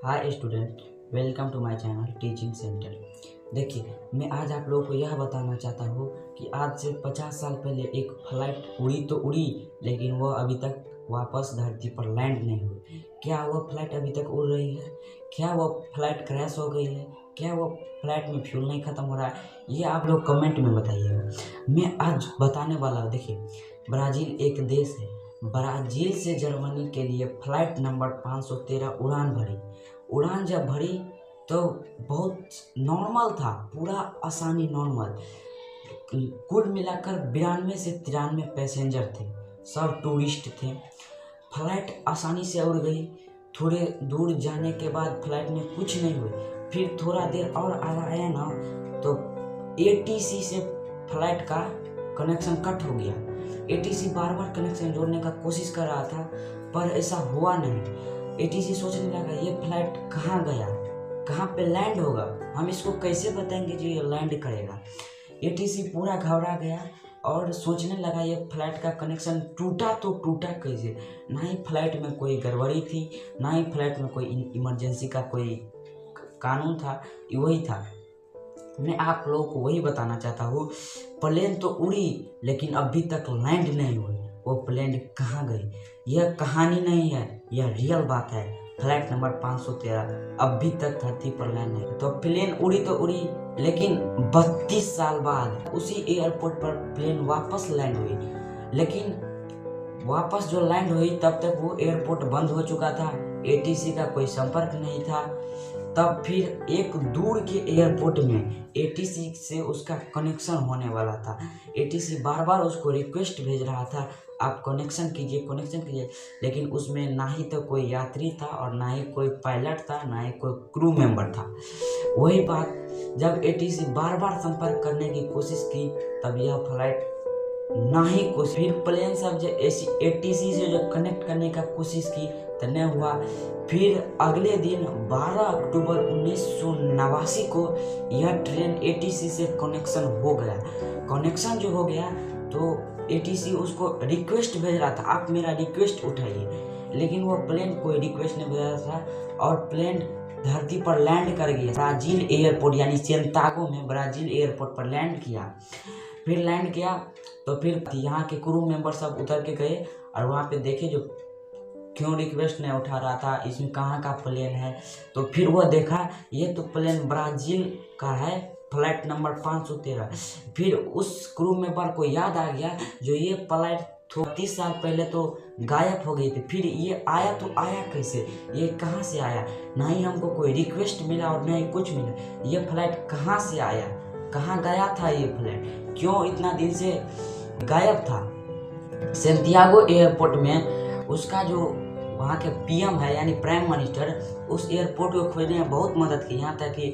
Hi student, welcome to my channel teaching centre. देखिए, मैं आज आप लोगों को यह बताना चाहता हूँ कि आज से 50 साल पहले एक फ्लाइट उड़ी तो उड़ी, लेकिन वह अभी तक वापस धरती पर लैंड नहीं हुई। क्या वह फ्लाइट अभी तक उड़ रही है? क्या वह फ्लाइट क्रैश हो गई है? क्या वह फ्लाइट में फ्यूल नहीं ख़त्म हो रहा है? ये आप लोग कमेंट में बताइएगा। मैं आज बताने वाला हूँ। देखिए, ब्राज़ील एक देश है। ब्राज़ील से जर्मनी के लिए फ़्लाइट नंबर 513 उड़ान भरी। उड़ान जब भरी तो बहुत नॉर्मल था, पूरा आसानी नॉर्मल। कुल मिलाकर 92 से 93 पैसेंजर थे, सब टूरिस्ट थे। फ्लाइट आसानी से उड़ गई। थोड़े दूर जाने के बाद फ्लाइट में कुछ नहीं हुई। फिर थोड़ा देर और आया ना, तो एटीसी से फ्लाइट का कनेक्शन कट हो गया। एटीसी बार बार कनेक्शन जोड़ने का कोशिश कर रहा था, पर ऐसा हुआ नहीं। एटीसी सोचने लगा, ये फ्लाइट कहाँ गया, कहाँ पे लैंड होगा, हम इसको कैसे बताएंगे जो ये लैंड करेगा। एटीसी पूरा घबरा गया और सोचने लगा, ये फ्लाइट का कनेक्शन टूटा तो टूटा कैसे। ना ही फ्लाइट में कोई गड़बड़ी थी, ना ही फ्लाइट में कोई इमरजेंसी का कोई कानून था। वही था, मैं आप लोगों को वही बताना चाहता हूँ। प्लेन तो उड़ी, लेकिन अभी तक लैंड नहीं हुई। वो प्लेन कहाँ गई? यह कहानी नहीं है, यह रियल बात है। फ्लाइट नंबर 513 अभी तक धरती पर लैंड नहीं। तो प्लेन उड़ी तो उड़ी, लेकिन 32 साल बाद उसी एयरपोर्ट पर प्लेन वापस लैंड हुई। लेकिन वापस जो लैंड हुई, तब तक वो एयरपोर्ट बंद हो चुका था, एटीसी का कोई संपर्क नहीं था। तब फिर एक दूर के एयरपोर्ट में एटीसी से उसका कनेक्शन होने वाला था। एटीसी बार बार उसको रिक्वेस्ट भेज रहा था, आप कनेक्शन कीजिए, कनेक्शन कीजिए। लेकिन उसमें ना ही तो कोई यात्री था और ना ही कोई पायलट था, ना ही कोई क्रू मेंबर था। वही बात, जब एटीसी बार बार संपर्क करने की कोशिश की, तब यह फ्लाइट ना ही कुछ। फिर प्लेन सब जो एटीसी से जो कनेक्ट करने का कोशिश की तो नहीं हुआ। फिर अगले दिन 12 अक्टूबर 1989 को यह ट्रेन एटीसी से कनेक्शन हो गया। कनेक्शन जो हो गया, तो एटीसी उसको रिक्वेस्ट भेज रहा था, आप मेरा रिक्वेस्ट उठाइए। लेकिन वो प्लेन कोई रिक्वेस्ट नहीं भेज रहा था और प्लेन धरती पर लैंड कर गया। ब्राज़ील एयरपोर्ट यानी सेंटागो में ब्राज़ील एयरपोर्ट पर लैंड किया। फिर लैंड किया तो फिर यहाँ के क्रू मेंबर सब उतर के गए और वहाँ पे देखे जो क्यों रिक्वेस्ट नहीं उठा रहा था, इसमें कहाँ का प्लेन है। तो फिर वह देखा, ये तो प्लेन ब्राज़ील का है, फ्लाइट नंबर 513। फिर उस क्रू मेंबर को याद आ गया, जो ये फ्लाइट 30 साल पहले तो गायब हो गई थी, फिर ये आया तो आया कैसे, ये कहाँ से आया। ना ही हमको कोई रिक्वेस्ट मिला और ना ही कुछ मिला। ये फ्लाइट कहाँ से आया, कहाँ गया था ये फ्लाइट, क्यों इतना दिन से गायब था। सेंटियागो एयरपोर्ट में उसका जो वहाँ के पीएम है यानी प्राइम मिनिस्टर, उस एयरपोर्ट को खोजने में बहुत मदद की। यहाँ तक कि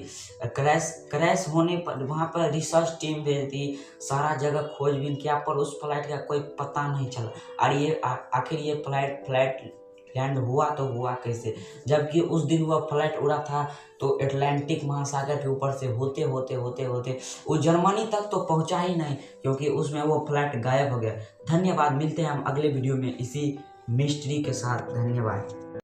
क्रैश होने पर वहाँ पर रिसर्च टीम भेज दी, सारा जगह खोजबीन किया, पर उस फ्लाइट का कोई पता नहीं चला। और ये आखिर ये फ्लाइट लैंड हुआ तो हुआ कैसे, जबकि उस दिन वह फ्लाइट उड़ा था तो अटलांटिक महासागर के ऊपर से होते होते होते होते वो जर्मनी तक तो पहुंचा ही नहीं, क्योंकि उसमें वो फ्लाइट गायब हो गया। धन्यवाद, मिलते हैं हम अगले वीडियो में इसी मिस्ट्री के साथ। धन्यवाद।